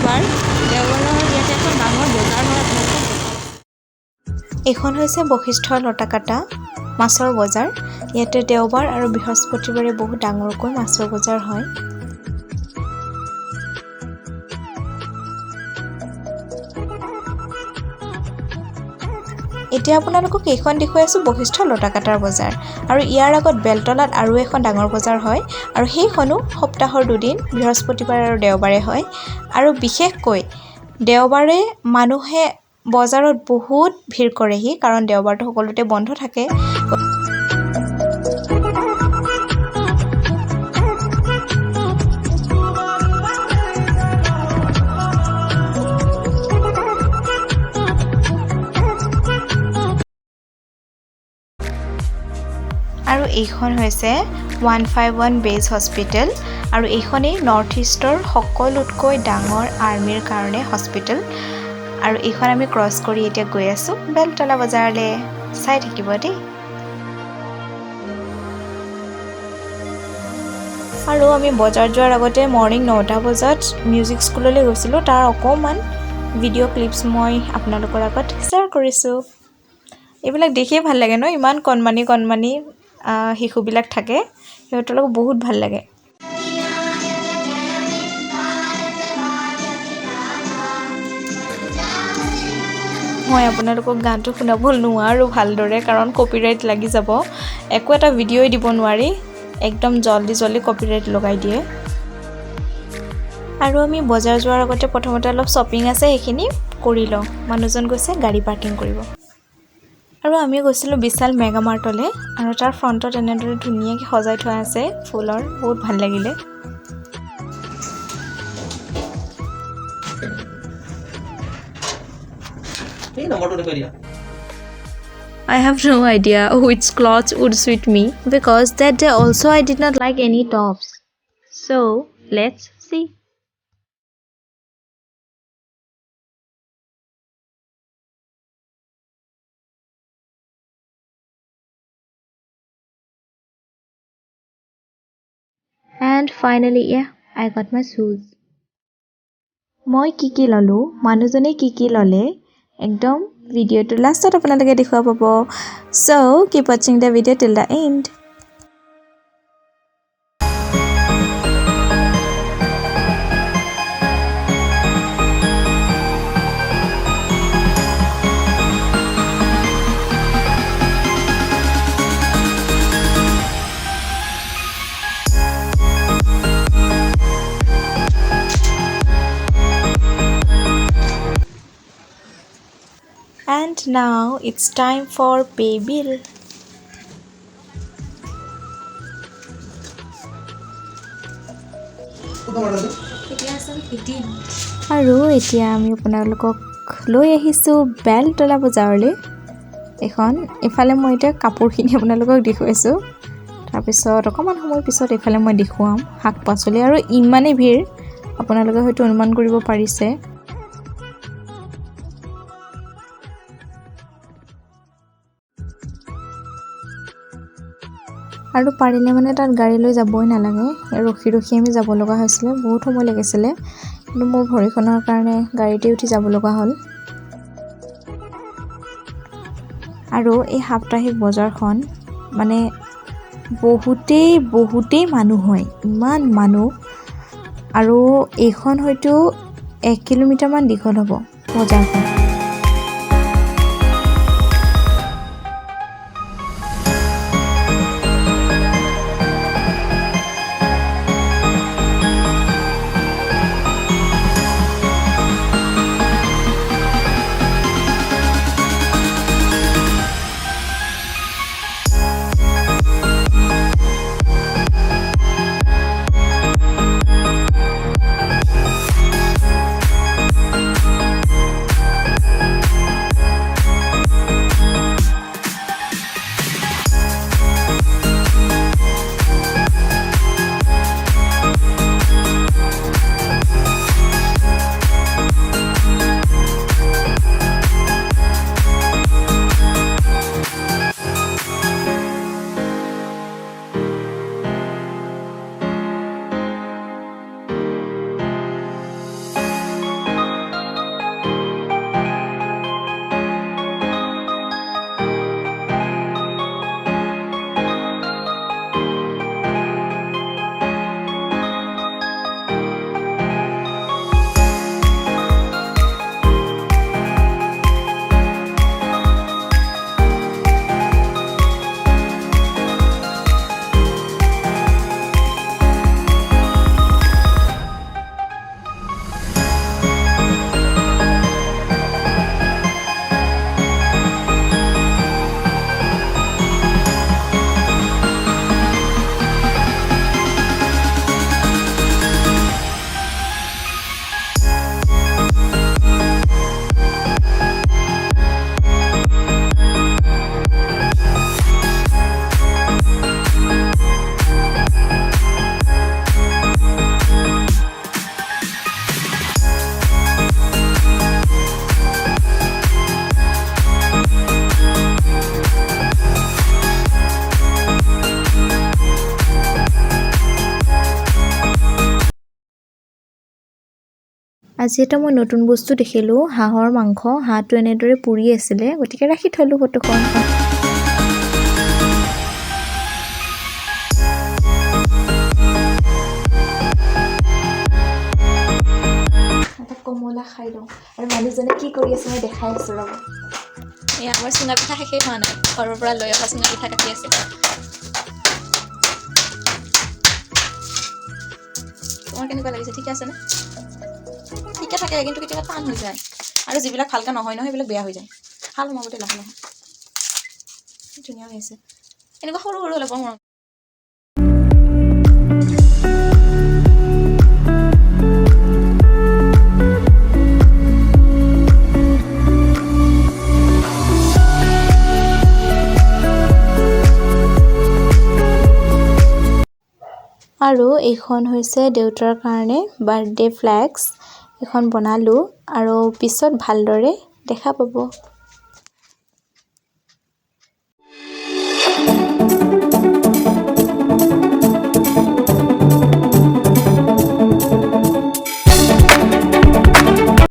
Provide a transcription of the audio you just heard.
দেওবাৰ দেওবাৰৰ ইয়াতে এখন ডাঙৰ বজাৰ হয় এইখন হৈছে বশিষ্ঠৰ লতাকাটা মাছৰ বজাৰ ইয়াতে দেওবাৰ আৰু বৃহস্পতিবাৰে বহুত ডাঙৰকৈ মাছৰ বজাৰ হয় এতিয়া আপোনালোকক এইখন দেখুৱাই আছো বশিষ্ঠ লতাকাটাৰ বজাৰ আৰু ইয়াৰ আগত বেলতলাত আৰু এখন ডাঙৰ বজাৰ হয় আৰু সেইখনো সপ্তাহৰ দুদিন বৃহস্পতিবাৰ আৰু দেওবাৰে হয় আৰু বিশেষকৈ দেওবাৰে মানুহে বজাৰত বহুত ভিৰ কৰেহি কাৰণ দেওবাৰটো সকলোতে বন্ধ থাকে আৰু এইখন হৈছে 151 বেজ হস্পিটেল আৰু এইখনেই নৰ্থ ইষ্টৰ সকলোতকৈ ডাঙৰ আৰ্মিৰ কাৰণে হস্পিটেল আৰু এইখন আমি ক্ৰছ কৰি এতিয়া গৈ আছো বেলতলা বজাৰলৈ চাই থাকিব দেই আৰু আমি বজাৰ যোৱাৰ আগতে মৰ্নিং 9টা বজাত মিউজিক স্কুললৈ গৈছিলোঁ তাৰ অকণমান ভিডিঅ' ক্লিপছ মই আপোনালোকৰ আগত শ্বেয়াৰ কৰিছোঁ এইবিলাক দেখিয়ে ভাল লাগে ন ইমান কণমানি শিশুবিলাক থাকে সিহঁতক বহুত ভাল লাগে মই আপোনালোকক গানটো শুনাব নোৱাৰো ভালদৰে কাৰণ কপিৰাইট লাগি যাব একো এটা ভিডিঅ'ই দিব নোৱাৰি একদম জলদি কপিৰাইট লগাই দিয়ে আৰু আমি বজাৰ যোৱাৰ আগতে প্ৰথমতে অলপ শ্বপিং আছে সেইখিনি কৰি লওঁ মানুহজন গৈছে গাড়ী পাৰ্কিং কৰিব আৰু আমি গৈছিলোঁ বিশাল মেগা মাৰ্টলৈ আৰু তাৰ ফ্ৰণ্টত এনেদৰে ধুনীয়াকৈ সজাই থোৱা আছে ফুলৰ বহুত ভাল লাগিলে I have no idea which clothes would suit me because that day also I did not like any tops. So, let's see. And finally, yeah, I got my shoes. মই কি ললো মানুহজনে কি ললে একদম ভিডিঅ'টো লাষ্টত আপোনালোকে দেখুৱা পাব so keep watching the video till the end And now it's time for pay bill. আৰু এতিয়া আমি আপোনালোকক লৈ আহিছোঁ বেলতলা বজাৰলৈ এখন এফালে মই এতিয়া কাপোৰখিনি আপোনালোকক দেখুৱাইছোঁ তাৰপিছত অকণমান সময় পিছত এফালে মই দেখুৱাম শাক পাচলি আৰু ইমানেই ভিৰ আপোনালোকে হয়তো অনুমান কৰিব পাৰিছে আৰু পাৰিলে মানে তাত গাড়ী লৈ যাবই নালাগে ৰখি আমি যাব লগা হৈছিলে বহুত সময় লাগিছিলে কিন্তু মোৰ ভৰিখনৰ কাৰণে গাড়ীতে উঠি যাব লগা হ'ল আৰু এই সাপ্তাহিক বজাৰখন মানে বহুতেই মানুহ হয় ইমান মানুহ আৰু এইখন হয়তো 1 কিলোমিটাৰ মান দীঘল হ'ব বজাৰখন আজি এটা মই নতুন বস্তু দেখিলোঁ, হাঁহৰ মাংস। হাঁহটো এনেদৰে পুৰি আছিলে, গতিকে ৰাখি থলোঁ ফটোখন। এটা কমলা খাই লওঁ আৰু মানুহজনে কি কৰি আছে মই দেখাই আছোঁ ৰ'ব। এয়া আমাৰ চুঙা পিঠা শেষেই হোৱা নাই, ঘৰৰ পৰা লৈ অহা চুঙা পিঠা কাটি আছে। তোমাৰ কেনেকুৱা লাগিছে? ঠিকে আছেনে? ঠিকে থাকে, কিন্তু কেতিয়াবা টান হৈ যায় আৰু যিবিলাক ভালকৈ নহয় সেইবিলাক বেয়া হৈ যায়। ভাল সোমাবতে লাহে লাহে ধুনীয়া হৈ আছে। এনেকুৱা সৰু সৰু হ'লে বৰ মৰম। আৰু এইখন হৈছে দেউতাৰ কাৰণে বাৰ্থডে ফ্লেক্স। এইখন বনালোঁ আৰু পিছত ভালদৰে দেখা পাব।